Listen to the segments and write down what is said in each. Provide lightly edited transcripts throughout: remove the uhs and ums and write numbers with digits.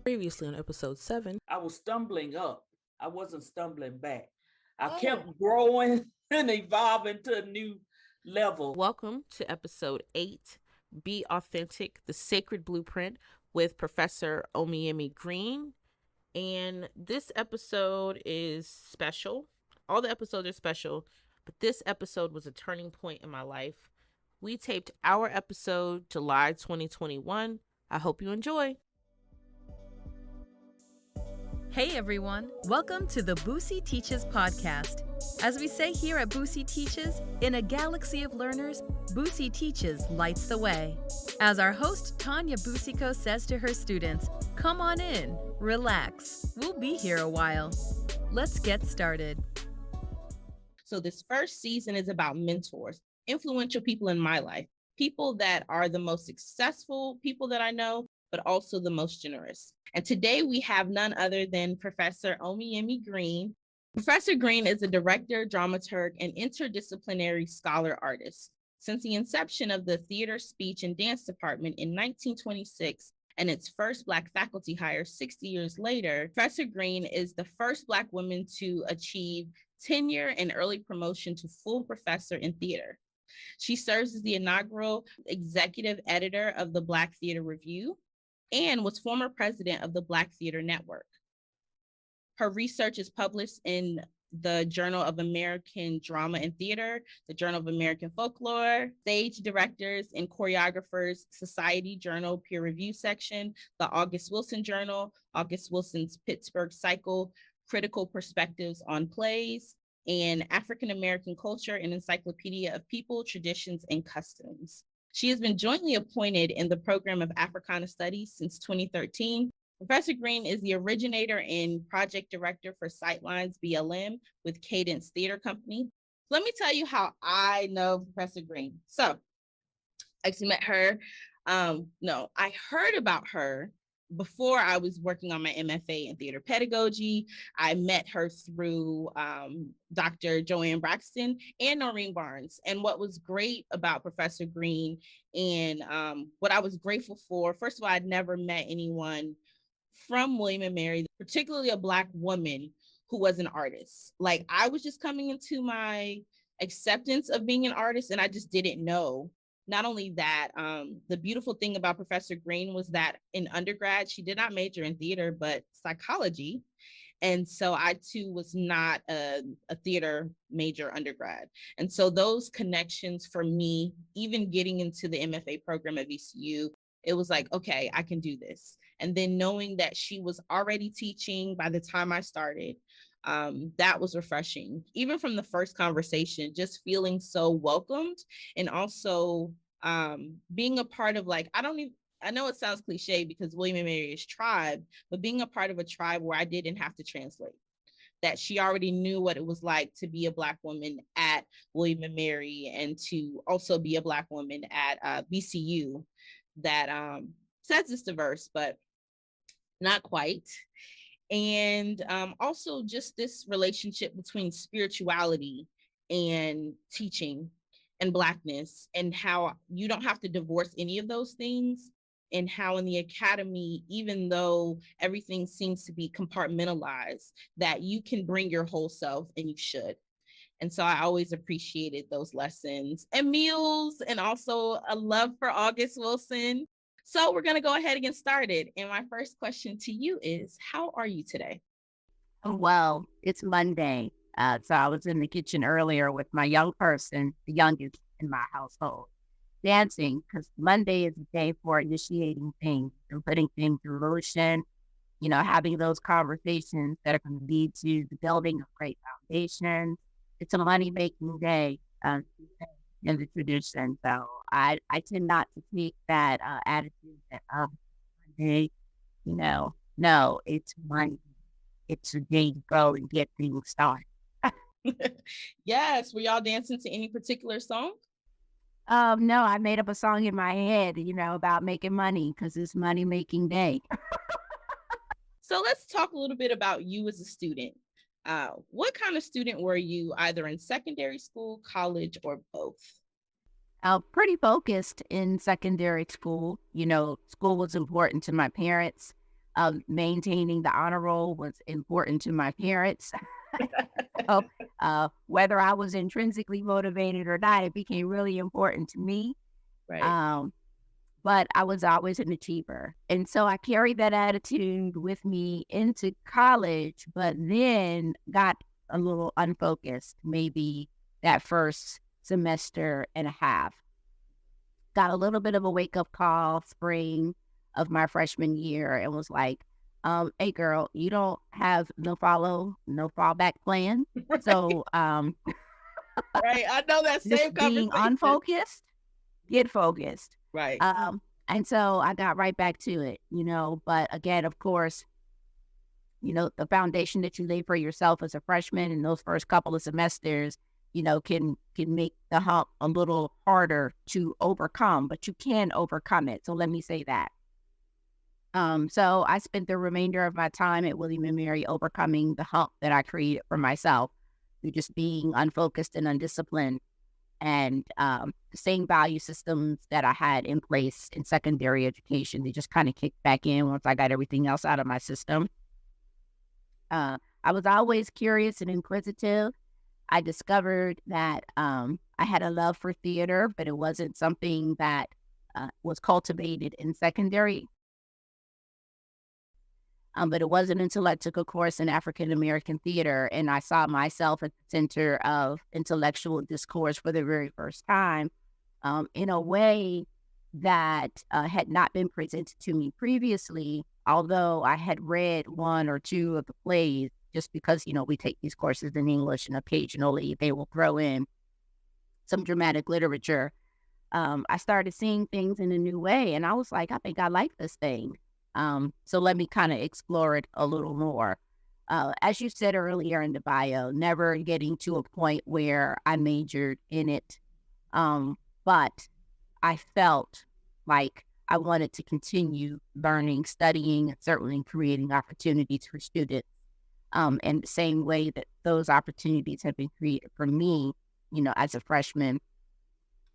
Previously on episode 7. I was stumbling up. I wasn't stumbling back. I Oh. kept growing and evolving to a new level. Welcome to episode 8, Be Authentic, the Sacred Blueprint with Professor Omiyẹmi Green. And this episode is special. All the episodes are special, but this episode was a turning point in my life. We taped our episode July 2021. I hope you enjoy. Hey everyone, welcome to the Boosie Teaches podcast. As we say here at Boosie Teaches, in a galaxy of learners, Boosie Teaches lights the way. As our host Tanya Busico says to her students, come on in, relax, we'll be here a while. Let's get started. So this first season is about mentors, influential people in my life, people that are the most successful people that I know, but also the most generous. And today we have none other than Professor Omiyẹmi Green. Professor Green is a director, dramaturg, and interdisciplinary scholar artist. Since the inception of the Theater, Speech, and Dance Department in 1926 and its first Black faculty hire 60 years later, Professor Green is the first Black woman to achieve tenure and early promotion to full professor in theater. She serves as the inaugural executive editor of the Black Theater Review and was former president of the Black Theater Network. Her research is published in the Journal of American Drama and Theater, the Journal of American Folklore, Stage Directors and Choreographers Society Journal Peer Review Section, the August Wilson Journal, August Wilson's Pittsburgh Cycle, Critical Perspectives on Plays, and African American Culture, an Encyclopedia of People, Traditions, and Customs. She has been jointly appointed in the program of Africana Studies since 2013. Professor Green is the originator and project director for Sightlines BLM with Cadence Theater Company. Let me tell you how I know Professor Green. So I actually met her. I heard about her before I was working on my MFA in theater pedagogy. I met her through Dr. Joanne Braxton and Noreen Barnes. And what was great about Professor Green and what I was grateful for, first of all, I'd never met anyone from William & Mary, particularly a Black woman who was an artist. Like, I was just coming into my acceptance of being an artist and I just didn't know. Not only that, the beautiful thing about Professor Green was that in undergrad, she did not major in theater, but psychology. And so I too was not a theater major undergrad. And so those connections for me, even getting into the MFA program at VCU, it was like, okay, I can do this. And then knowing that she was already teaching by the time I started, that was refreshing. Even from the first conversation, just feeling so welcomed and also being a part of, like, I know it sounds cliche because William & Mary is tribe, but being a part of a tribe where I didn't have to translate, that she already knew what it was like to be a Black woman at William & Mary and to also be a Black woman at VCU that says it's diverse, but not quite. And also just this relationship between spirituality and teaching and Blackness, and how you don't have to divorce any of those things, and how in the academy, even though everything seems to be compartmentalized, that you can bring your whole self, and you should. And so I always appreciated those lessons and meals, and also a love for August Wilson. So we're going to go ahead and get started. And my first question to you is, how are you today? Well, it's Monday. So I was in the kitchen earlier with my young person, the youngest in my household, dancing, because Monday is a day for initiating things and putting things in motion, having those conversations that are going to lead to the building of great foundations. It's a money-making day in the tradition. So I tend not to take that attitude that Monday, no, it's money. It's a day to go and get things started. Yes. Were y'all dancing to any particular song? No, I made up a song in my head, about making money because it's money making day. So let's talk a little bit about you as a student. What kind of student were you, either in secondary school, college, or both? Pretty focused in secondary school. School was important to my parents. Maintaining the honor roll was important to my parents. So, whether I was intrinsically motivated or not, it became really important to me. Right. But I was always an achiever. And so I carried that attitude with me into college, but then got a little unfocused, maybe that first semester and a half. Got a little bit of a wake-up call spring of my freshman year and was like, hey, girl, you don't have no fallback plan. Right. So Right. I know that just same being conversation. unfocused, get focused. Right. And so I got right back to it, but again, of course, the foundation that you lay for yourself as a freshman in those first couple of semesters, can make the hump a little harder to overcome, but you can overcome it. So let me say that. So I spent the remainder of my time at William & Mary overcoming the hump that I created for myself through just being unfocused and undisciplined. And the same value systems that I had in place in secondary education, they just kind of kicked back in once I got everything else out of my system. I was always curious and inquisitive. I discovered that I had a love for theater, but it wasn't something that was cultivated in secondary. But it wasn't until I took a course in African American theater and I saw myself at the center of intellectual discourse for the very first time, in a way that had not been presented to me previously, although I had read one or two of the plays, just because, we take these courses in English and occasionally they will throw in some dramatic literature. I started seeing things in a new way and I was like, I think I like this thing. So let me kind of explore it a little more. As you said earlier in the bio, never getting to a point where I majored in it. But I felt like I wanted to continue learning, studying, and certainly creating opportunities for students. And the same way that those opportunities have been created for me, as a freshman.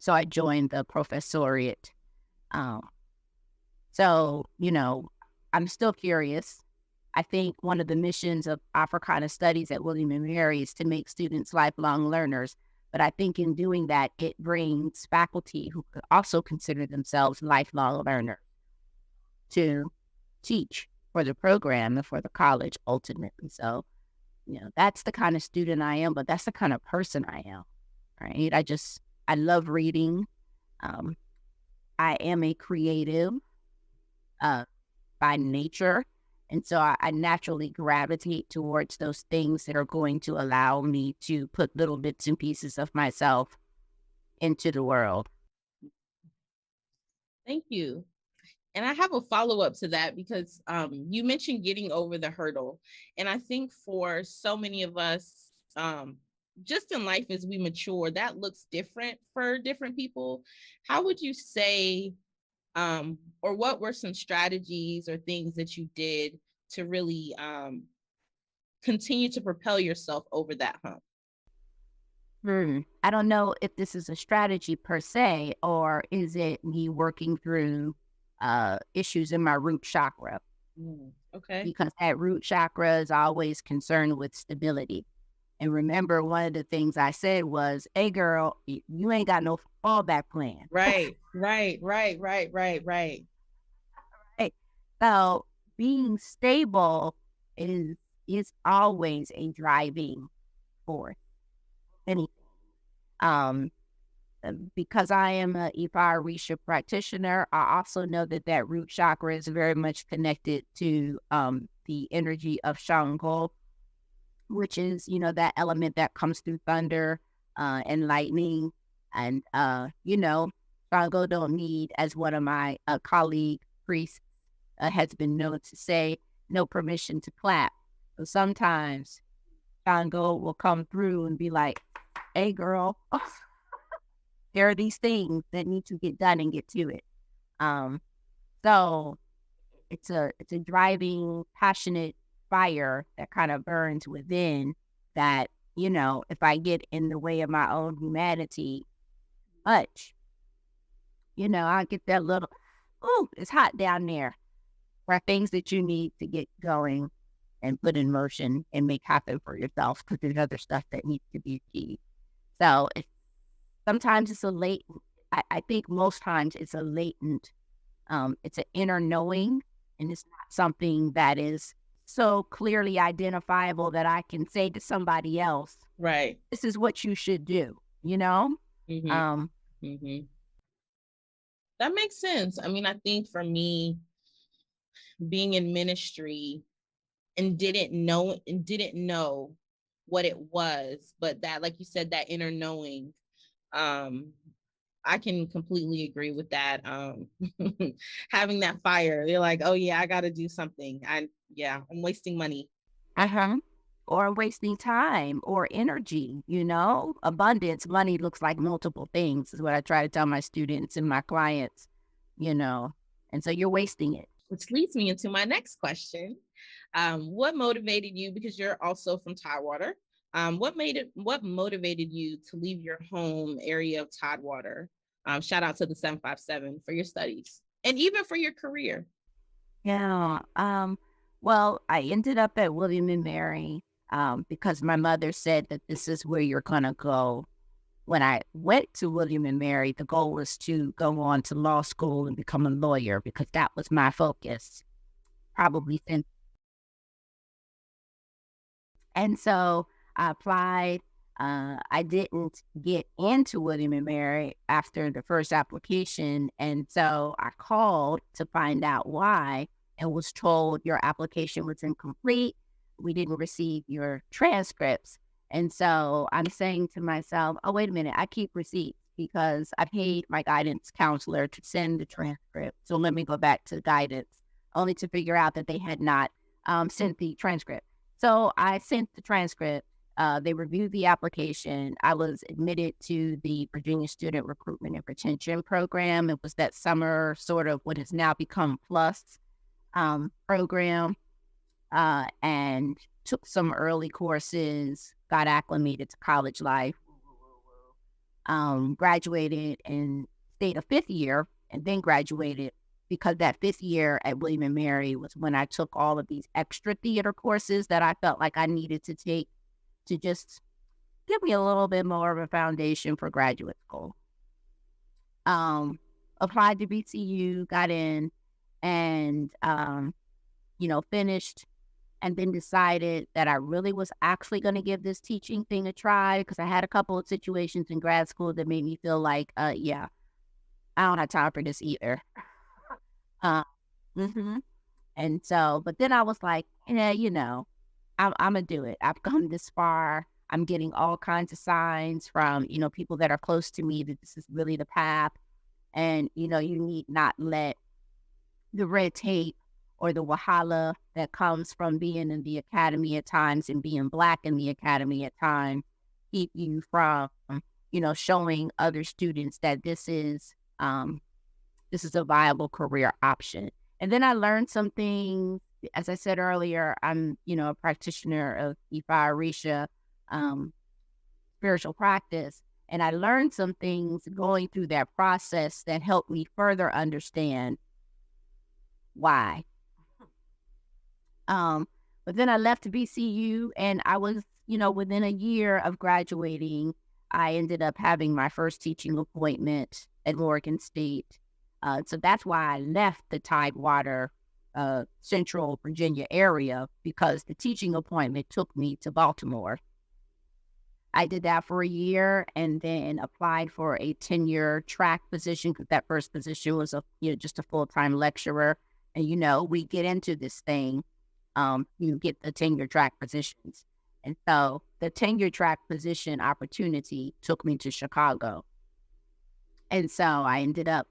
So I joined the professoriate. So, I'm still curious. I think one of the missions of Africana Studies at William & Mary is to make students lifelong learners. But I think in doing that, it brings faculty who could also consider themselves lifelong learners to teach for the program and for the college ultimately. So, that's the kind of student I am, but that's the kind of person I am, right? I love reading. I am a creative by nature. And so I naturally gravitate towards those things that are going to allow me to put little bits and pieces of myself into the world. Thank you. And I have a follow-up to that because you mentioned getting over the hurdle. And I think for so many of us, just in life as we mature, that looks different for different people. How would you say, or what were some strategies or things that you did to really continue to propel yourself over that hump? I don't know if this is a strategy per se, or is it me working through issues in my root chakra? Okay. Because that root chakra is always concerned with stability. And remember, one of the things I said was, hey, girl, you ain't got no fallback plan. Right. So being stable is always a driving force. Anything. Because I am a Ifa Orisha practitioner, I also know that root chakra is very much connected to the energy of Shango, which is, that element that comes through thunder and lightning. And, Shango don't need, as one of my colleague priests has been known to say, no permission to clap. So sometimes Shango will come through and be like, hey, girl, there are these things that need to get done and get to it. So it's a driving, passionate fire that kind of burns within that, if I get in the way of my own humanity much, I get that little, it's hot down there. There are things that you need to get going and put in motion and make happen for yourself because there's other stuff that needs to be achieved. So sometimes it's a latent, I think most times it's a latent, it's an inner knowing, and it's not something that is so clearly identifiable that I can say to somebody else, Right. this is what you should do, you know? Mm-hmm. Mm-hmm. That makes sense. I mean, I think for me, being in ministry and didn't know what it was, but that, like you said, that inner knowing, I can completely agree with that. Having that fire, they're like, oh yeah, I got to do something. I'm wasting money. Or wasting time or energy, abundance. Money looks like multiple things is what I try to tell my students and my clients, and so you're wasting it. Which leads me into my next question. What motivated you, because you're also from Tidewater, what motivated you to leave your home area of Tidewater? Shout out to the 757 for your studies and even for your career. Yeah. Well, I ended up at William and Mary because my mother said that this is where you're going to go. When I went to William and Mary, the goal was to go on to law school and become a lawyer because that was my focus, probably since. And so I applied. I didn't get into William and Mary after the first application. And so I called to find out why and was told your application was incomplete. We didn't receive your transcripts. And so I'm saying to myself, oh, wait a minute, I keep receipts because I paid my guidance counselor to send the transcript. So let me go back to guidance, only to figure out that they had not sent the transcript. So I sent the transcript. They reviewed the application. I was admitted to the Virginia Student Recruitment and Retention Program. It was that summer sort of what has now become PLUS program, and took some early courses, got acclimated to college life, graduated and stayed a fifth year and then graduated because that fifth year at William and Mary was when I took all of these extra theater courses that I felt like I needed to take to just give me a little bit more of a foundation for graduate school. Applied to BCU, got in, and, finished, and then decided that I really was actually going to give this teaching thing a try because I had a couple of situations in grad school that made me feel like, I don't have time for this either. And so, but then I was like, I'm going to do it. I've come this far. I'm getting all kinds of signs from, people that are close to me that this is really the path. And, you need not let the red tape or the wahala that comes from being in the academy at times and being Black in the academy at times keep you from, showing other students that this is a viable career option. And then I learned some things. As I said earlier, I'm, a practitioner of Ifa Orisha, spiritual practice. And I learned some things going through that process that helped me further understand why. But then I left BCU and I was, within a year of graduating, I ended up having my first teaching appointment at Morgan State. So that's why I left the Tidewater, Central Virginia area, because the teaching appointment took me to Baltimore. I did that for a year and then applied for a tenure track position because that first position was just a full-time lecturer. And, we get into this thing, you get the tenure track positions. And so the tenure track position opportunity took me to Chicago. And so I ended up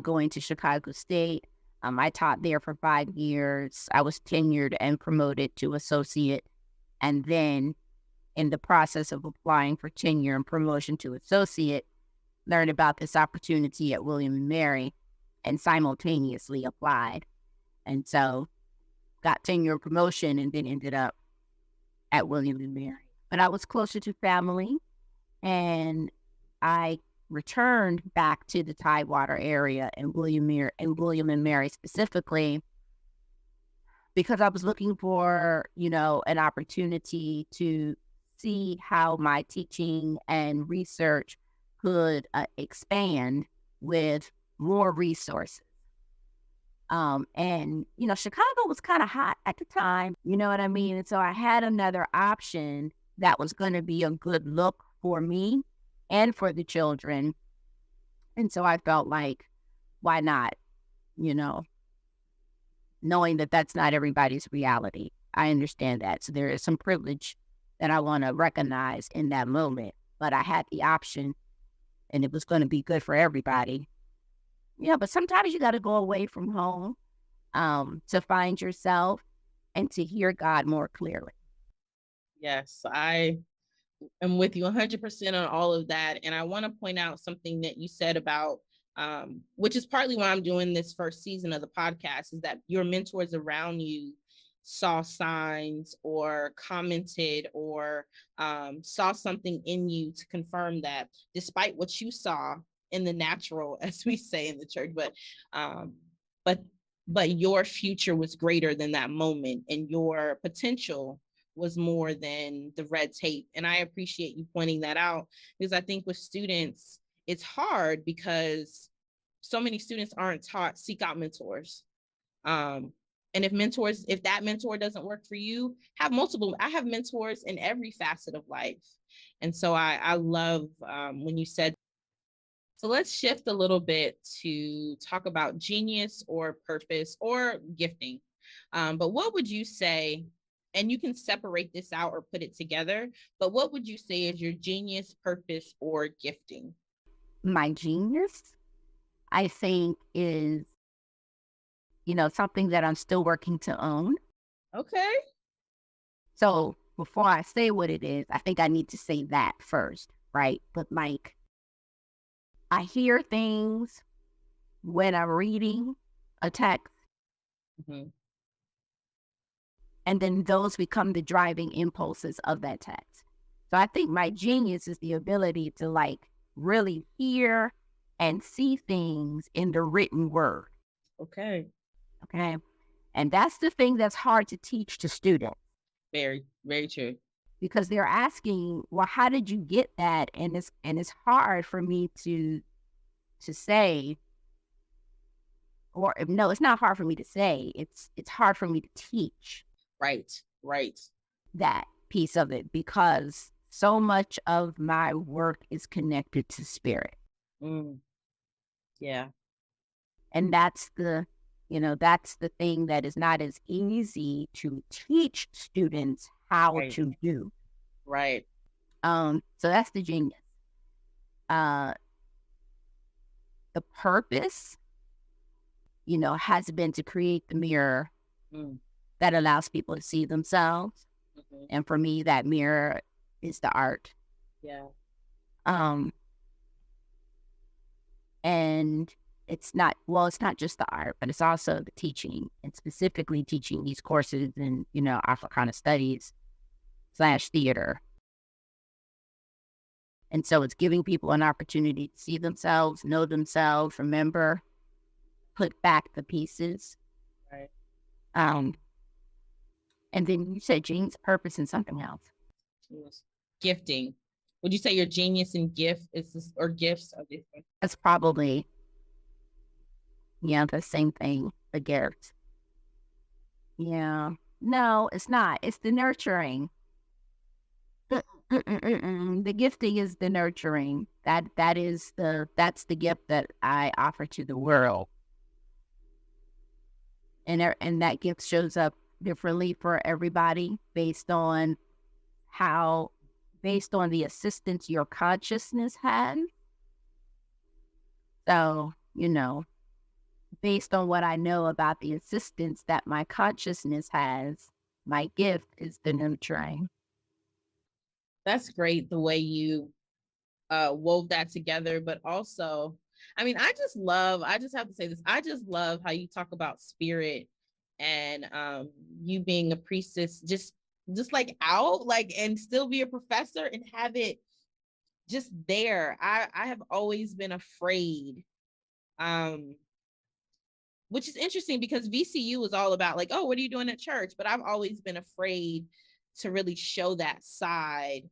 going to Chicago State. I taught there for 5 years. I was tenured and promoted to associate. And then in the process of applying for tenure and promotion to associate, learned about this opportunity at William and Mary and simultaneously applied. And so got tenure and promotion and then ended up at William and Mary. But I was closer to family and I returned back to the Tidewater area and William and Mary specifically because I was looking for, an opportunity to see how my teaching and research could expand with more resources. And, Chicago was kind of hot at the time, you know what I mean? And so I had another option that was going to be a good look for me and for the children. And so I felt like, why not, knowing that that's not everybody's reality. I understand that. So there is some privilege that I want to recognize in that moment, but I had the option and it was going to be good for everybody. Yeah, but sometimes you got to go away from home to find yourself and to hear God more clearly. Yes, I am with you 100% on all of that. And I want to point out something that you said about, which is partly why I'm doing this first season of the podcast, is that your mentors around you saw signs or commented or saw something in you to confirm that, despite what you saw in the natural, as we say in the church, but your future was greater than that moment, and your potential was more than the red tape. And I appreciate you pointing that out, because I think with students, it's hard because so many students aren't taught seek out mentors. And if that mentor doesn't work for you, have multiple. I have mentors in every facet of life. And so I love when you said. So let's shift a little bit to talk about genius or purpose or gifting. But what would you say, and you can separate this out or put it together, but what would you say is your genius, purpose, or gifting? My genius, I think, is, something that I'm still working to own. Okay. So before I say what it is, I think I need to say that first, right? But like, I hear things when I'm reading a text, Mm-hmm. and then those become the driving impulses of that text. So I think my genius is the ability to like really hear and see things in the written word. Okay. Okay. And that's the thing that's hard to teach to students. Very, very true. Because they're asking, well, how did you get that? And it's hard for me to say, or no, it's not hard for me to say. It's hard for me to teach. Right. That piece of it, because so much of my work is connected to spirit. Yeah. And that's the thing that is not as easy to teach students how to do. Right. So that's the genius. The purpose, has been to create the mirror that allows people to see themselves. Mm-hmm. And for me, that mirror is the art. Yeah. And it's not just the art, but it's also the teaching, and specifically teaching these courses in, Africana studies / theater. And so it's giving people an opportunity to see themselves, know themselves, remember, put back the pieces. Right. And then you said genius, purpose, and something else. Gifting. Would you say your genius and gift or gifts are different? That's probably, the same thing, a gift. Yeah. No, it's not. It's the nurturing. The gifting is the nurturing. That's the gift that I offer to the world. And that gift shows up differently for everybody based on the assistance your consciousness has. So, based on what I know about the assistance that my consciousness has, my gift is the nurturing. That's great, the way you wove that together. But also, I just have to say this, I just love how you talk about spirit and you being a priestess, just like out, like, and still be a professor and have it just there. I have always been afraid which is interesting because VCU is all about like, oh, what are you doing at church? But I've always been afraid to really show that side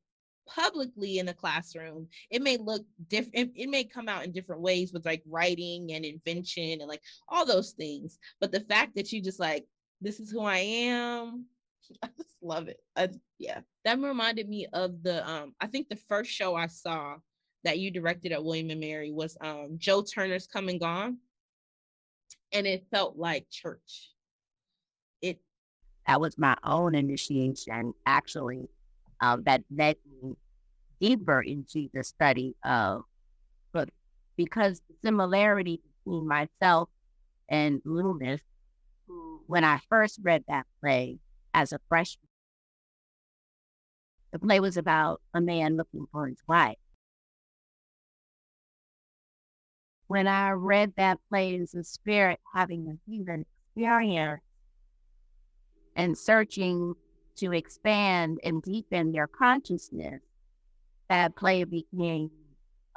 publicly in the classroom. It may look different. It may come out in different ways with like writing and invention and like all those things. But the fact that you just like, this is who I am, I just love it. Yeah, that reminded me of the I think the first show I saw that you directed at William and Mary was Joe Turner's Come and Gone, and it felt like church. That was my own initiation, actually, that led me deeper into the study of, but because the similarity between myself and Loomis, when I first read that play as a freshman, the play was about a man looking for his wife. When I read that play as a spirit having a human experience and searching to expand and deepen their consciousness, that play became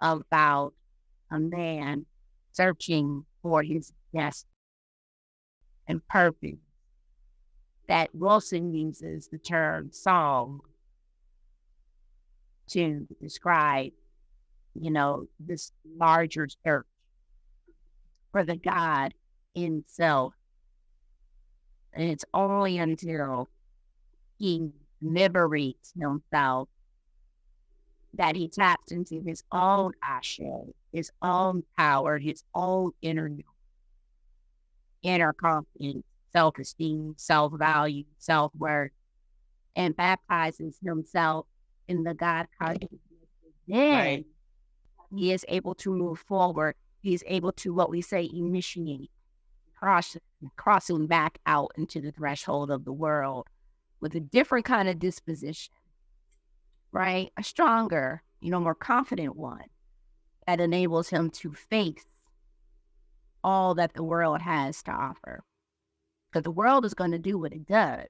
about a man searching for his destiny and purpose. That Wilson uses the term song to describe, this larger search for the God in self. And it's only until he liberates himself that he taps into his own ashe, his own power, his own inner confidence, self-esteem, self-value, self-worth, and baptizes himself in the God consciousness. Then he is able to move forward. He is able to, what we say, initiate, crossing back out into the threshold of the world with a different kind of disposition, right? A stronger, more confident one that enables him to face all that the world has to offer. Because the world is going to do what it does.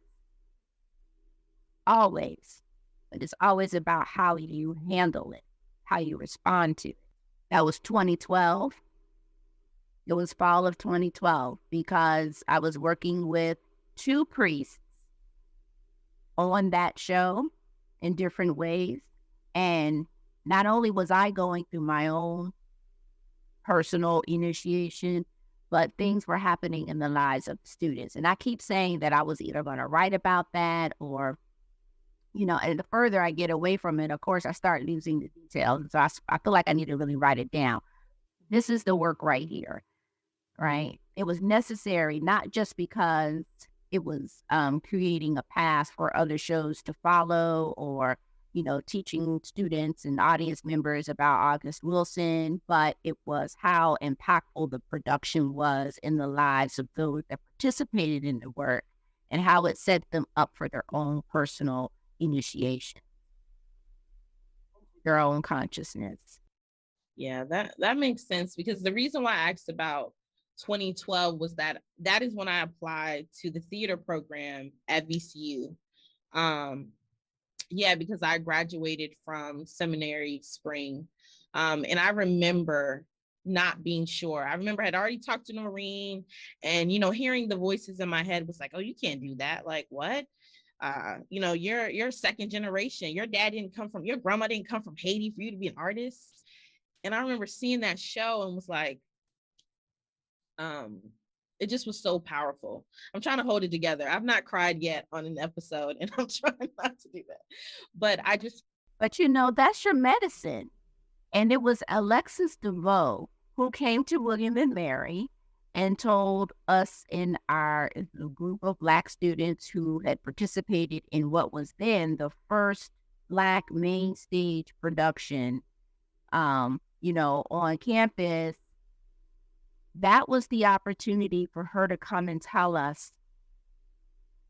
Always. But it's always about how you handle it, how you respond to it. That was 2012. It was fall of 2012 because I was working with two priests on that show in different ways. And not only was I going through my own personal initiation, but things were happening in the lives of students. And I keep saying that I was either going to write about that or, and the further I get away from it, of course, I start losing the details. So I feel like I need to really write it down. This is the work right here, right? It was necessary, not just because it was creating a path for other shows to follow or, teaching students and audience members about August Wilson, but it was how impactful the production was in the lives of those that participated in the work and how it set them up for their own personal initiation, their own consciousness. Yeah, that makes sense because the reason why I asked about 2012 was that is when I applied to the theater program at VCU. Because I graduated from seminary spring. And I remember not being sure. I remember I had already talked to Noreen and, hearing the voices in my head was like, oh, you can't do that. Like, what? You're second generation. Your grandma didn't come from Haiti for you to be an artist. And I remember seeing that show and was like, it just was so powerful. I'm trying to hold it together. I've not cried yet on an episode and I'm trying not to do that. But that's your medicine. And it was Alexis DeVoe who came to William and Mary and told us in our group of Black students who had participated in what was then the first Black main stage production, on campus. That was the opportunity for her to come and tell us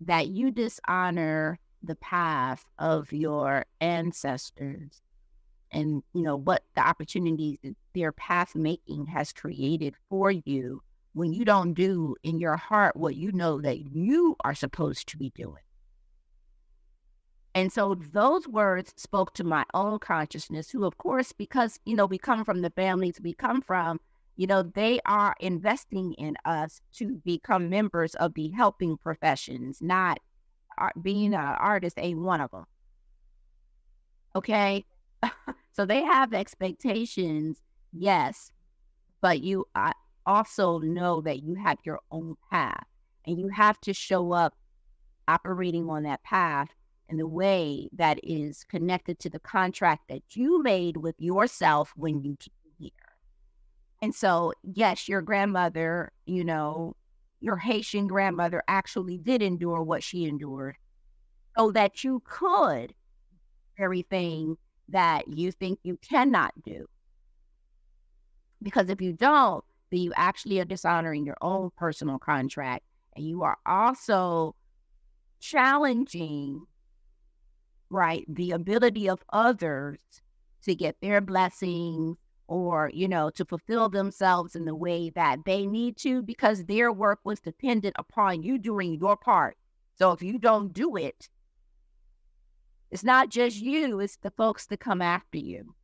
that you dishonor the path of your ancestors and, what the opportunities that their path making has created for you when you don't do in your heart what you know that you are supposed to be doing. And so those words spoke to my own consciousness, who, of course, because, we come from the families we come from, they are investing in us to become members of the helping professions, not being an artist ain't one of them. Okay? So they have expectations, yes, but you also know that you have your own path, and you have to show up operating on that path in the way that is connected to the contract that you made with yourself when you came here. And so, yes, your grandmother, your Haitian grandmother actually did endure what she endured so that you could everything that you think you cannot do. Because if you don't, then you actually are dishonoring your own personal contract. And you are also challenging, right, the ability of others to get their blessings or, to fulfill themselves in the way that they need to, because their work was dependent upon you doing your part. So if you don't do it, it's not just you, it's the folks that come after you.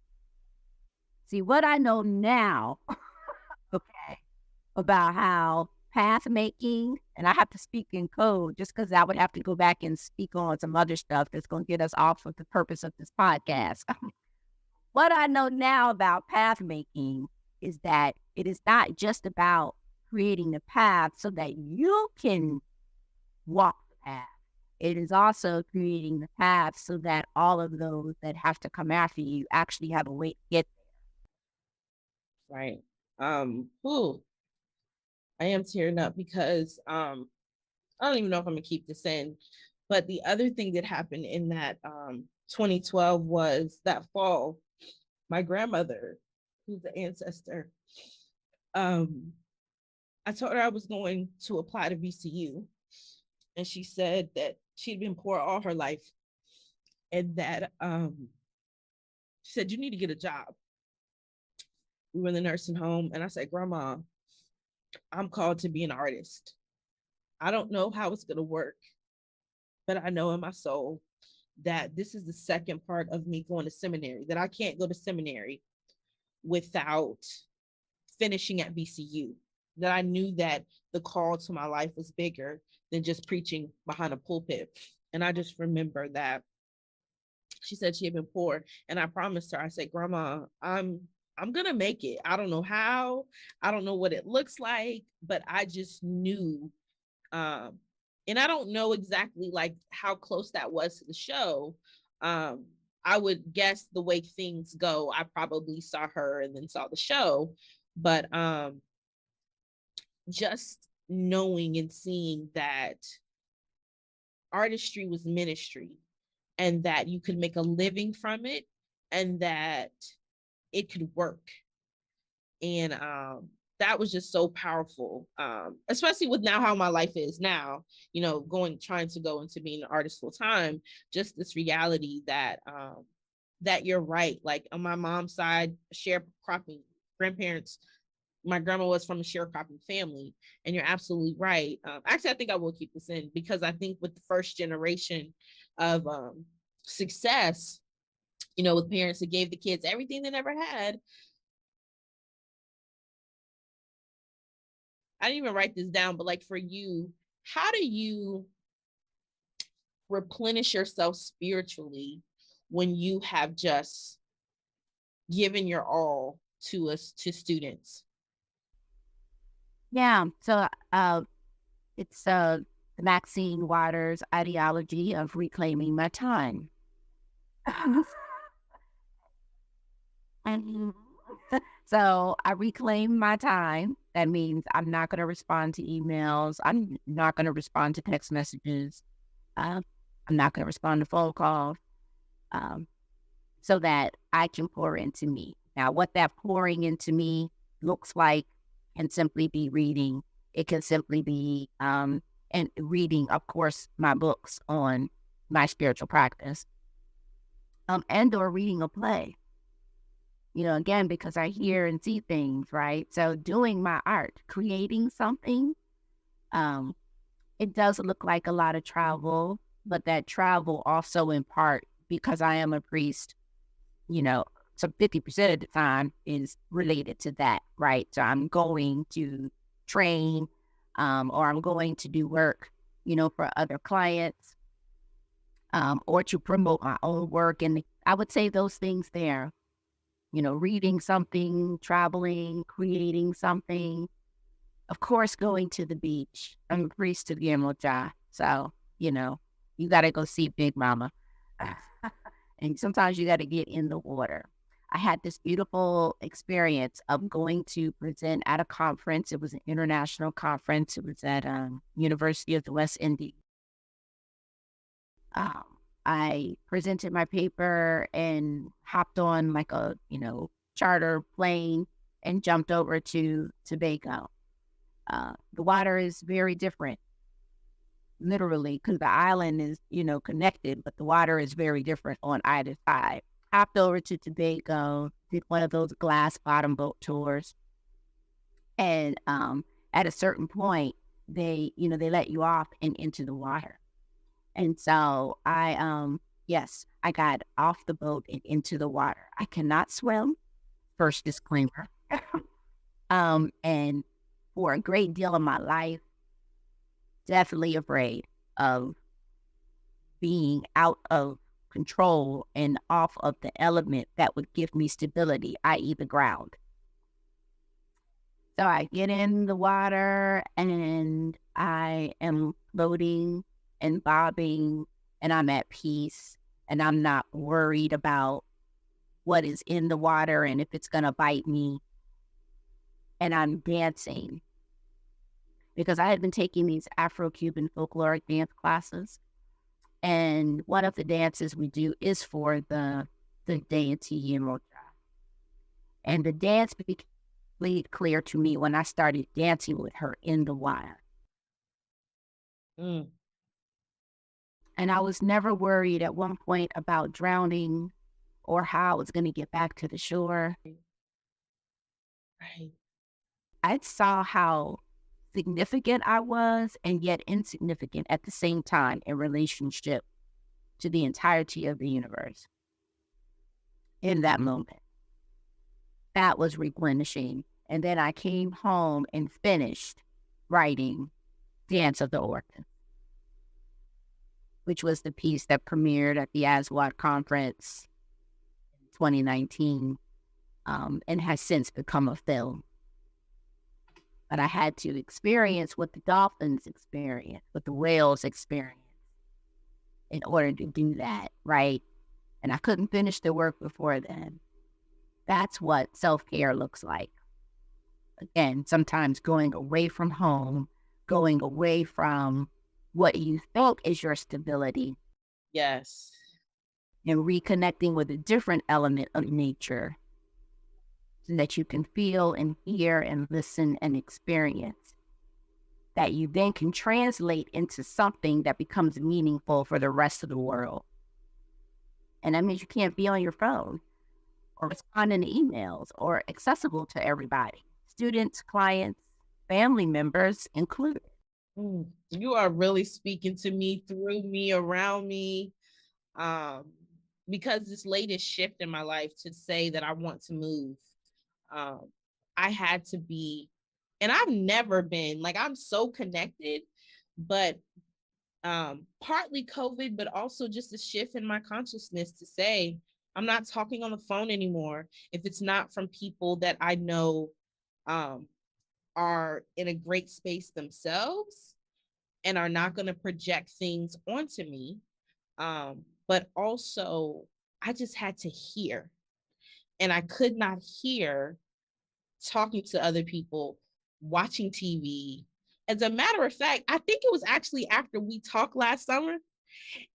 See, what I know now, okay, about how path making, and I have to speak in code just because I would have to go back and speak on some other stuff that's going to get us off of the purpose of this podcast. What I know now about path making is that it is not just about creating the path so that you can walk the path. It is also creating the path so that all of those that have to come after you actually have a way to get there. Right. I am tearing up because I don't even know if I'm gonna keep this in. But the other thing that happened in that 2012 was that fall, my grandmother, who's the ancestor, I told her I was going to apply to VCU. And she said that she'd been poor all her life. And that she said, you need to get a job. We were in the nursing home. And I said, Grandma, I'm called to be an artist. I don't know how it's going to work, but I know in my soul that this is the second part of me going to seminary, that I can't go to seminary without finishing at VCU, that I knew that the call to my life was bigger than just preaching behind a pulpit. And I just remember that she said she had been poor, and I promised her, I said, Grandma, I'm going to make it. I don't know how, I don't know what it looks like, but I just knew, and I don't know exactly like how close that was to the show. I would guess the way things go, I probably saw her and then saw the show, but just knowing and seeing that artistry was ministry and that you could make a living from it and that it could work. And that was just so powerful, especially with now how my life is now, trying to go into being an artist full time, just this reality that that you're right. Like on my mom's side, sharecropping grandparents, my grandma was from a sharecropping family, and you're absolutely right. Actually, I think I will keep this in because I think with the first generation of success, with parents that gave the kids everything they never had. I didn't even write this down, but like for you, how do you replenish yourself spiritually when you have just given your all to students? Yeah. So it's the Maxine Waters ideology of reclaiming my time. So I reclaim my time. That means I'm not going to respond to emails. I'm not going to respond to text messages. I'm not going to respond to phone calls, so that I can pour into me. Now, what that pouring into me looks like can simply be reading. It can simply be and reading, of course, my books on my spiritual practice, and or reading a play. Again, because I hear and see things, right? So doing my art, creating something, it does look like a lot of travel, but that travel also in part, because I am a priest, So 50% of the time is related to that, right? So I'm going to train, or I'm going to do work, for other clients, or to promote my own work. And I would say those things there, reading something, traveling, creating something, of course, going to the beach. I'm a priest of Yemoja. So, you got to go see Big Mama. And sometimes you got to get in the water. I had this beautiful experience of going to present at a conference. It was an international conference. It was at University of the West Indies. I presented my paper and hopped on like a, charter plane and jumped over to Tobago. The water is very different, literally, because the island is, connected, but the water is very different on either side. Hopped over to Tobago, did one of those glass bottom boat tours. And at a certain point, they let you off and into the water. And so I got off the boat and into the water. I cannot swim, first disclaimer. And for a great deal of my life, definitely afraid of being out of control and off of the element that would give me stability, i.e. the ground. So I get in the water and I am floating and bobbing and I'm at peace and I'm not worried about what is in the water and if it's going to bite me. And I'm dancing because I had been taking these Afro-Cuban folkloric dance classes. And one of the dances we do is for the deity Yemoja. And the dance became clear to me when I started dancing with her in the water. Mm. And I was never worried at one point about drowning or how I was going to get back to the shore. Right. I saw how significant I was and yet insignificant at the same time in relationship to the entirety of the universe. In that moment, that was replenishing. And then I came home and finished writing Dance of the Orchid, which was the piece that premiered at the ASWAT conference in 2019 and has since become a film. But I had to experience what the dolphins experience, what the whales experience in order to do that, right? And I couldn't finish the work before then. That's what self-care looks like. Again, sometimes going away from home, going away from what you think is your stability. Yes. And reconnecting with a different element of nature so that you can feel and hear and listen and experience, that you then can translate into something that becomes meaningful for the rest of the world. And that means you can't be on your phone or responding to emails or accessible to everybody, students, clients, family members included. You are really speaking to me, through me, around me, because this latest shift in my life to say that I want to move, I had to be, and I've never been, like, I'm so connected, but partly COVID, but also just a shift in my consciousness to say, I'm not talking on the phone anymore if it's not from people that I know are in a great space themselves and are not going to project things onto me. But also, I just had to hear. And I could not hear talking to other people, watching TV. As a matter of fact, I think it was actually after we talked last summer,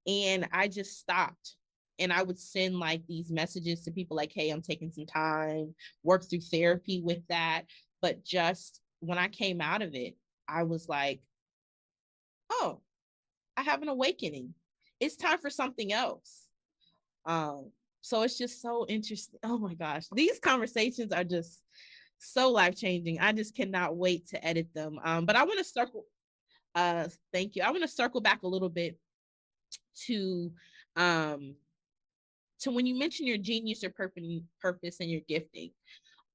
and I just stopped. And I would send like these messages to people like, hey, I'm taking some time, work through therapy with that. But just when I came out of it, I was like, oh, I have an awakening. It's time for something else. So it's just so interesting. Oh my gosh, these conversations are just so life-changing. I just cannot wait to edit them. But I want to circle, thank you. I want to circle back a little bit to to when you mention your genius or purpose and your gifting,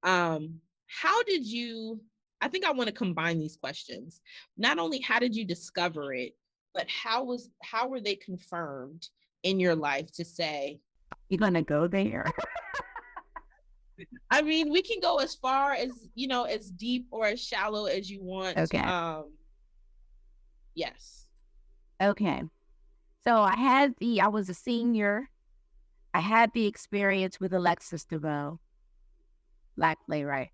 how did you, I think I want to combine these questions. Not only how did you discover it, but how were they confirmed in your life to say, you're going to go there? I mean, we can go as far as, as deep or as shallow as you want. Okay. Yes. Okay. So I was a senior. I had the experience with Alexis DeVoe, Black playwright.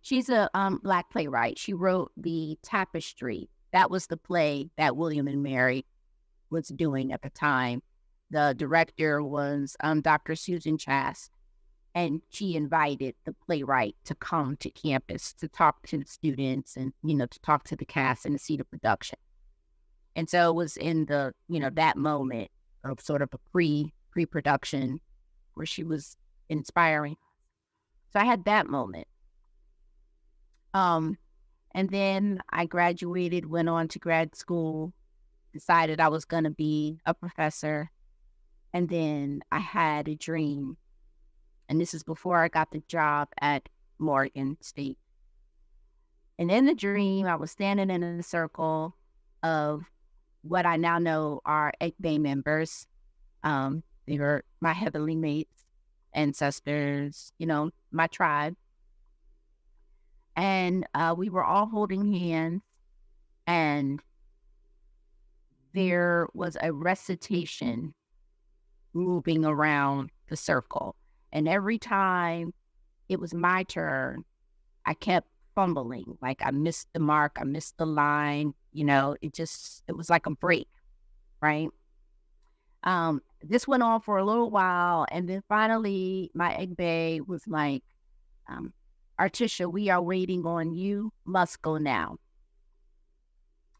She's a Black playwright. She wrote the Tapestry. That was the play that William and Mary was doing at the time. The director was Dr. Susan Chast, and she invited the playwright to come to campus to talk to the students and, to talk to the cast and to see the production. And so it was in the, that moment of sort of a pre-production where she was inspiring. So I had that moment. And then I graduated, went on to grad school, decided I was going to be a professor. And then I had a dream. And this is before I got the job at Morgan State. And in the dream, I was standing in a circle of what I now know are Ekbe members. They were my heavenly mates, ancestors, my tribe. And we were all holding hands, and there was a recitation moving around the circle. And every time it was my turn, I kept fumbling. Like I missed the mark, I missed the line, it was like a break, right? This went on for a little while, and then finally my Egbe was like, Artisha, we are waiting on you, must go now.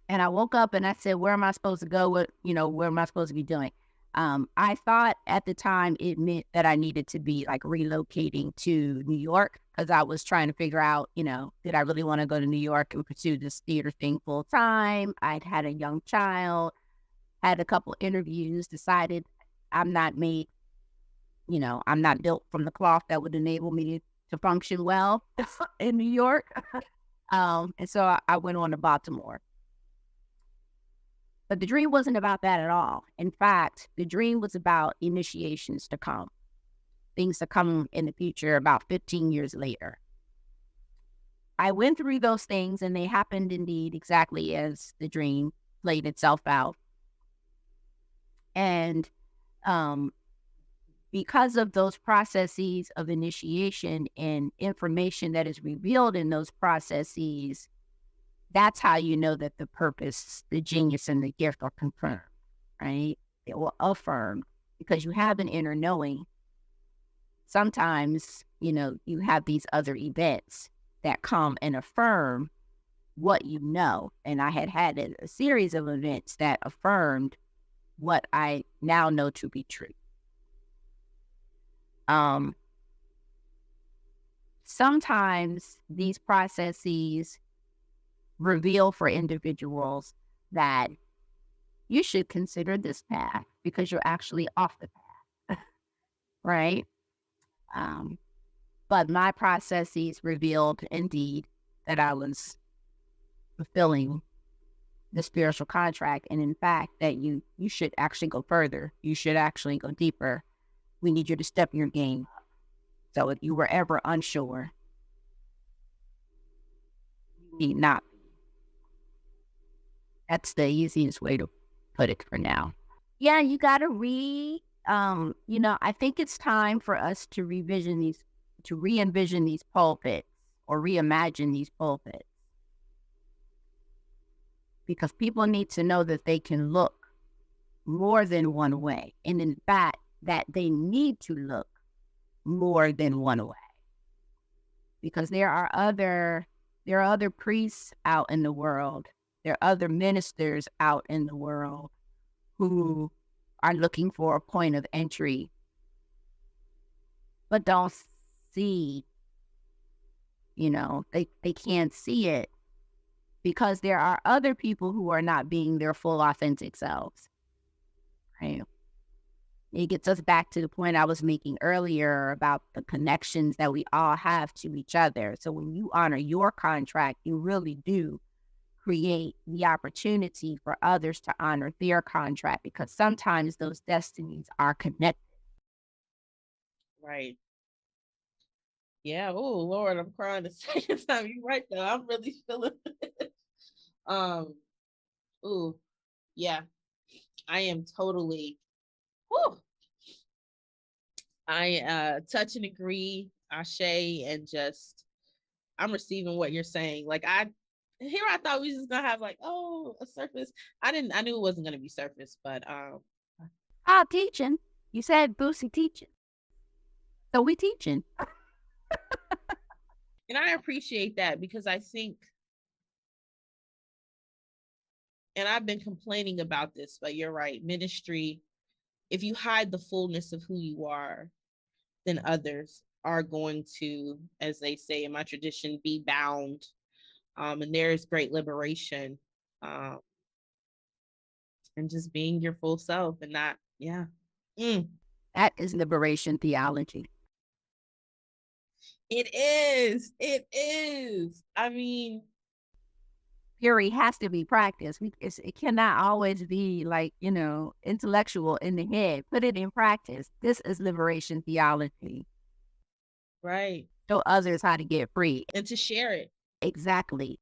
And I woke up and I said, where am I supposed to go? What am I supposed to be doing? I thought at the time it meant that I needed to be like relocating to New York, because I was trying to figure out, did I really want to go to New York and pursue this theater thing full time? I'd had a young child, had a couple interviews, decided I'm not made, I'm not built from the cloth that would enable me to function well in New York. And so I went on to Baltimore. But the dream wasn't about that at all. In fact, the dream was about initiations to come, things to come in the future about 15 years later. I went through those things, and they happened indeed exactly as the dream played itself out. And because of those processes of initiation and information that is revealed in those processes, that's how you know that the purpose, the genius, and the gift are confirmed, right? They will affirm, because you have an inner knowing. Sometimes, you have these other events that come and affirm what you know. And I had a series of events that affirmed what I now know to be true. Sometimes these processes reveal for individuals that you should consider this path because you're actually off the path, right? But my processes revealed indeed that I was fulfilling the spiritual contract, and in fact that you should actually go further. You should actually go deeper. We need you to step your game up. So if you were ever unsure, you need not. That's the easiest way to put it for now. Yeah, you got to read. I think it's time for us to re-envision these pulpits, or reimagine these pulpits. Because people need to know that they can look more than one way. And in fact, that they need to look more than one way. Because there are other priests out in the world. There are other ministers out in the world who are looking for a point of entry, but don't see, they can't see it because there are other people who are not being their full authentic selves, right? It gets us back to the point I was making earlier about the connections that we all have to each other. So when you honor your contract, you really do create the opportunity for others to honor their contract, because sometimes those destinies are connected. Right. Yeah. Oh Lord, I'm crying the second time. You're right though. I'm really feeling it. Um, ooh, yeah. I am totally whew, I touch and agree, Ashe, and just I'm receiving what you're saying. Like I thought we was just gonna have like, oh, a surface. I knew it wasn't gonna be surface, but Ah, teaching. You said Boosie teaching. So we teaching. and I appreciate that because I think, and I've been complaining about this, but you're right, ministry, if you hide the fullness of who you are, then others are going to, as they say in my tradition, be bound. And there is great liberation, um, and just being your full self and not, yeah. Mm. That is liberation theology. It is. It is. I mean, Theory has to be practiced. It cannot always be like, intellectual in the head. Put it in practice. This is liberation theology. right. Show others how to get free. And to share it. Exactly.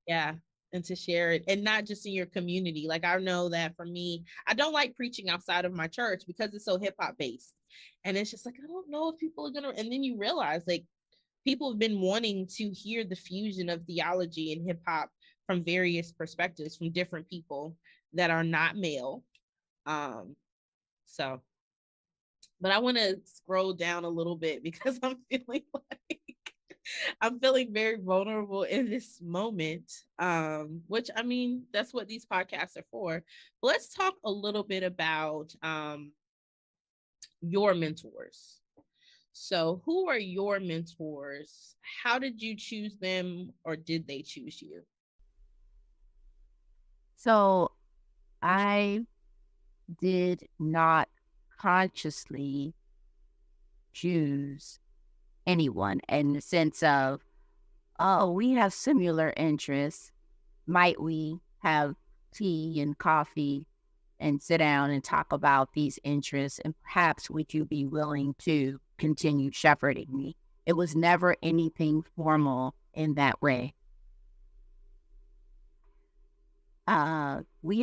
Yeah. And to share it, and not just in your community. Like I know that for me, I don't like preaching outside of my church because it's so hip hop based. And it's just like, I don't know if people are going to, and then you realize like people have been wanting to hear the fusion of theology and hip hop from various perspectives from different people that are not male. Um, so, but I want to scroll down a little bit because I'm feeling like I'm feeling very vulnerable in this moment. Which I mean, that's what these podcasts are for. But let's talk a little bit about your mentors. So, who are your mentors? How did you choose them, or did they choose you? So I did not consciously choose anyone in the sense of, oh, we have similar interests. Might we have tea and coffee and sit down and talk about these interests? And perhaps would you be willing to continue shepherding me? It was never anything formal in that way. We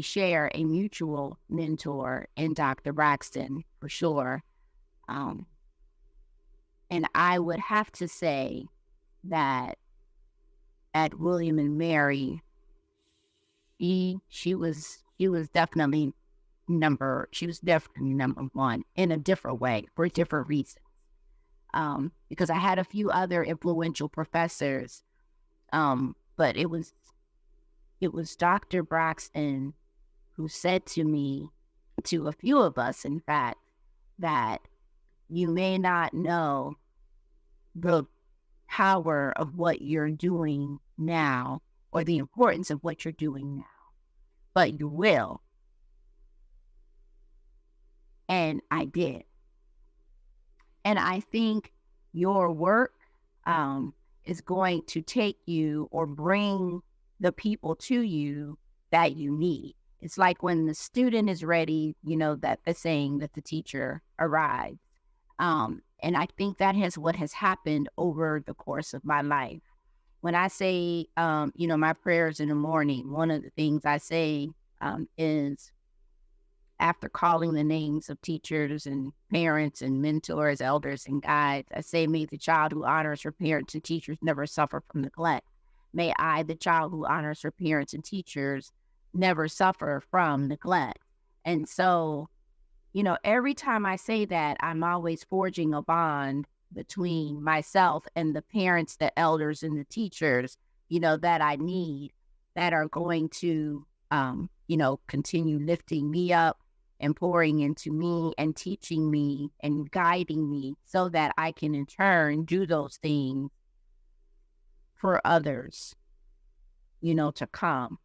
share a mutual mentor in Dr. Braxton, for sure. And I would have to say that at William and Mary, she was definitely number one in a different way for different reasons. Because I had a few other influential professors, but it was Dr. Braxton who said to me, to a few of us, in fact, that you may not know the power of what you're doing now or the importance of what you're doing now, but you will. And I did. And I think your work is going to take you or bring the people to you that you need. It's like when the student is ready, that the saying that the teacher arrives. And I think that is what has happened over the course of my life. When I say, my prayers in the morning, one of the things I say is, after calling the names of teachers and parents and mentors, elders and guides, I say, may the child who honors her parents and teachers never suffer from neglect. May I, the child who honors her parents and teachers, never suffer from neglect. And so, every time I say that, I'm always forging a bond between myself and the parents, the elders, and the teachers, that I need, that are going to, continue lifting me up and pouring into me and teaching me and guiding me so that I can in turn do those things for others, to come.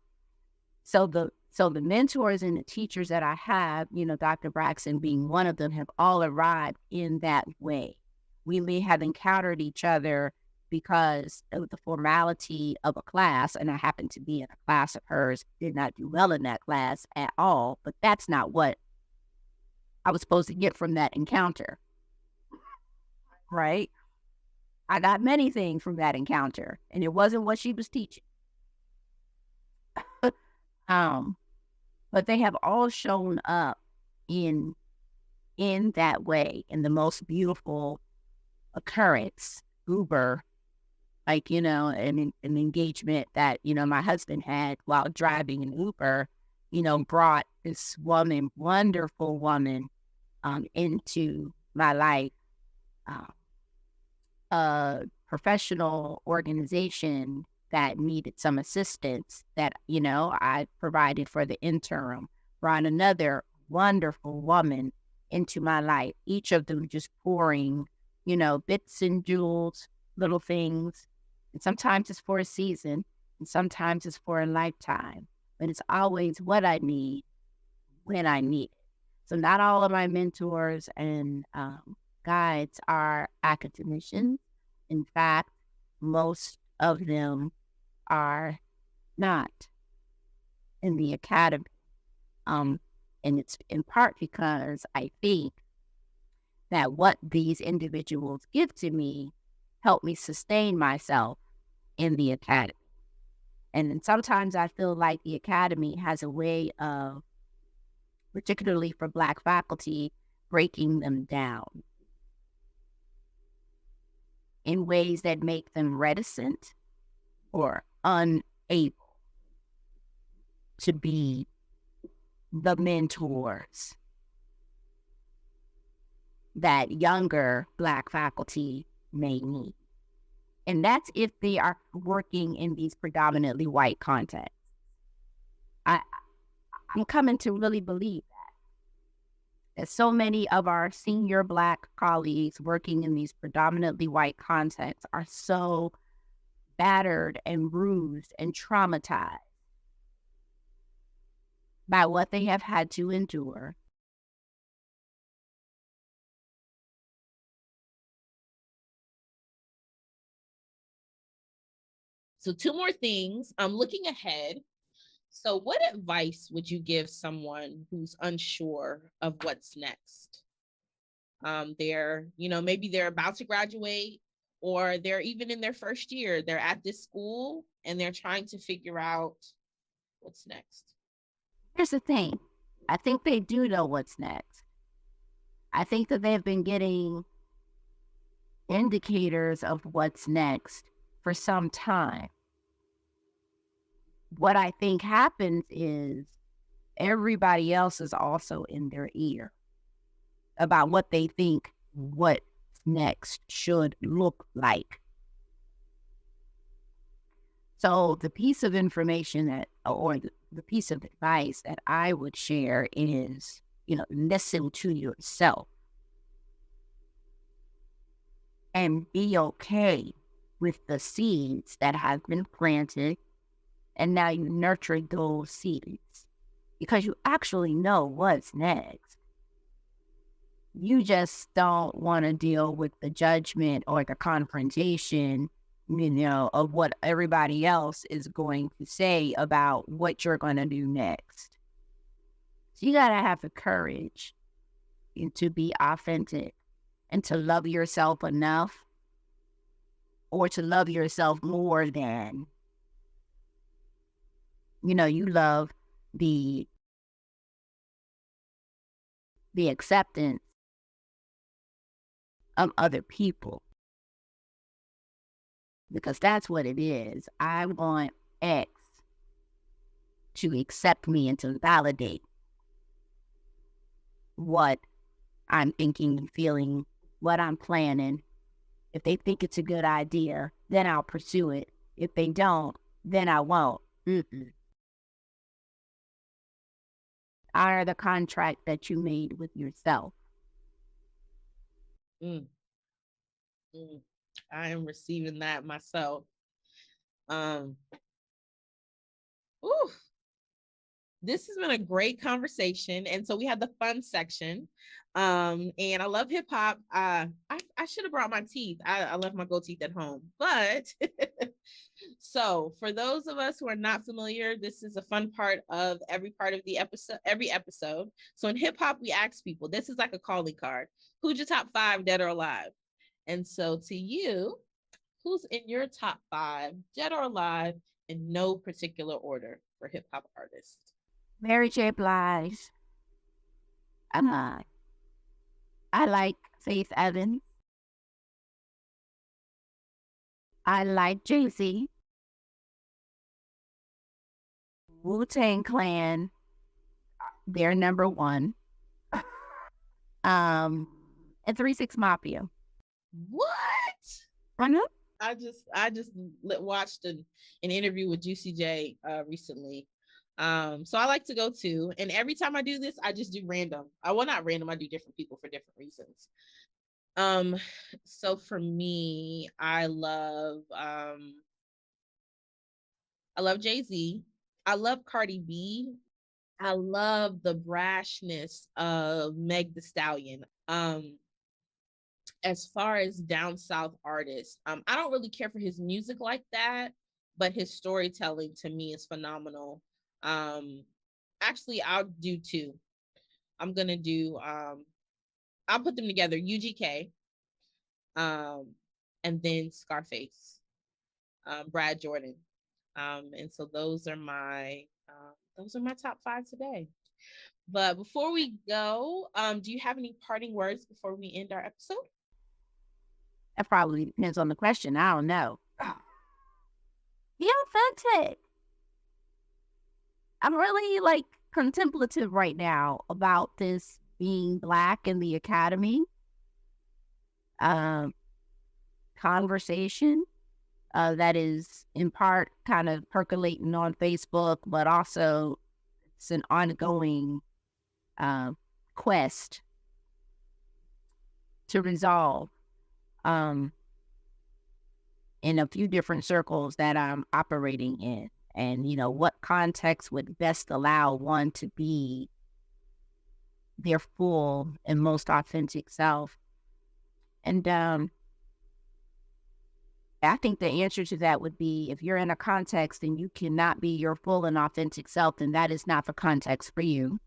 So So the mentors and the teachers that I have, Dr. Braxton being one of them, have all arrived in that way. We may have encountered each other because of the formality of a class, and I happened to be in a class of hers, did not do well in that class at all, but that's not what I was supposed to get from that encounter, right? I got many things from that encounter, and it wasn't what she was teaching. But they have all shown up in that way, in the most beautiful occurrence, Uber, like, an engagement that, my husband had while driving an Uber, brought this woman, wonderful woman, into my life. A professional organization that needed some assistance that, I provided for the interim, brought another wonderful woman into my life, each of them just pouring, bits and jewels, little things. And sometimes it's for a season, and sometimes it's for a lifetime, but it's always what I need when I need it. So not all of my mentors and guides are academicians. In fact, most of them are not in the academy. And it's in part because I think that what these individuals give to me help me sustain myself in the academy. And then sometimes I feel like the academy has a way of, particularly for Black faculty, breaking them down in ways that make them reticent or unable to be the mentors that younger Black faculty may need. And that's if they are working in these predominantly white contexts. I'm coming to really believe that so many of our senior Black colleagues working in these predominantly white contexts are so battered and bruised and traumatized by what they have had to endure. So 2 more things. I'm looking ahead. So what advice would you give someone who's unsure of what's next? Maybe they're about to graduate, or they're even in their first year. They're at this school and they're trying to figure out what's next. Here's the thing. I think they do know what's next. I think that they've been getting indicators of what's next for some time. What I think happens is everybody else is also in their ear about what they think what's next should look like. So the piece of information or the piece of advice that I would share is, listen to yourself and be okay with the seeds that have been planted. And now you nurture those seeds because you actually know what's next. You just don't want to deal with the judgment or the confrontation, of what everybody else is going to say about what you're going to do next. So you got to have the courage to be authentic and to love yourself enough or to love yourself more than you love the acceptance of other people. Because that's what it is. I want X to accept me and to validate what I'm thinking and feeling, what I'm planning. If they think it's a good idea, then I'll pursue it. If they don't, then I won't. Honor the contract that you made with yourself. I am receiving that myself. Ooh, This has been a great conversation. And so we had the fun section. And I love hip hop. I should have brought my teeth. I left my gold teeth at home. But so for those of us who are not familiar, this is a fun part of every every episode. So in hip hop, we ask people, this is like a calling card. Who's your top 5 dead or alive? And so to you, who's in your top 5 dead or alive in no particular order for hip hop artists? Mary J. Blige. I like Faith Evans. I like Jay-Z. Wu-Tang Clan, they're number 1. And 3 6 Mafia. What? I know. I just watched an interview with Juicy J recently. So I like to go to, and every time I do this, I just do random. Not random. I do different people for different reasons. So for me, I love Jay-Z. I love Cardi B. I love the brashness of Meg Thee Stallion. As far as down south artists, I don't really care for his music like that, but his storytelling to me is phenomenal. Actually, I'll do 2. I'm gonna do I'll put them together, UGK, and then Scarface, Brad Jordan. And so those are my top 5 today. But before we go, do you have any parting words before we end our episode? That probably depends on the question. I don't know. Be authentic. I'm really contemplative right now about this being Black in the Academy conversation that is in part kind of percolating on Facebook, but also it's an ongoing quest to resolve in a few different circles that I'm operating in. And, what context would best allow one to be their full and most authentic self. And I think the answer to that would be, if you're in a context and you cannot be your full and authentic self, then that is not the context for you.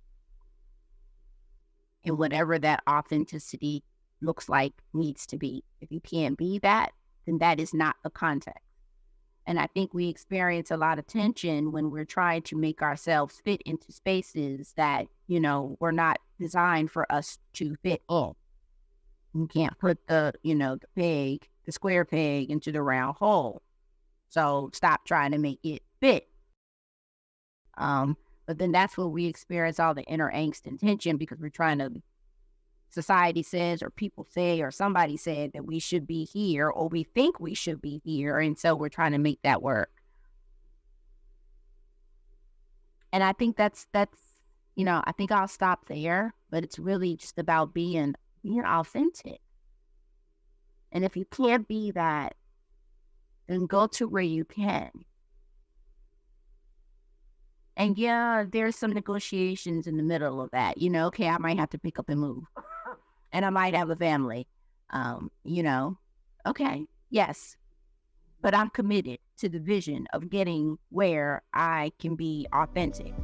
And whatever that authenticity looks like needs to be. If you can't be that, then that is not the context. And I think we experience a lot of tension when we're trying to make ourselves fit into spaces that, were not designed for us to fit in. You can't put the square peg into the round hole. So stop trying to make it fit. But then that's where we experience all the inner angst and tension, because we're trying to, society says, or people say, or somebody said that we should be here, or we think we should be here. And so we're trying to make that work. And I think that's, I think I'll stop there, but it's really just about being authentic. And if you can't be that, then go to where you can. And yeah, there's some negotiations in the middle of that. Okay, I might have to pick up and move. And I might have a family. Okay, yes. But I'm committed to the vision of getting where I can be authentic.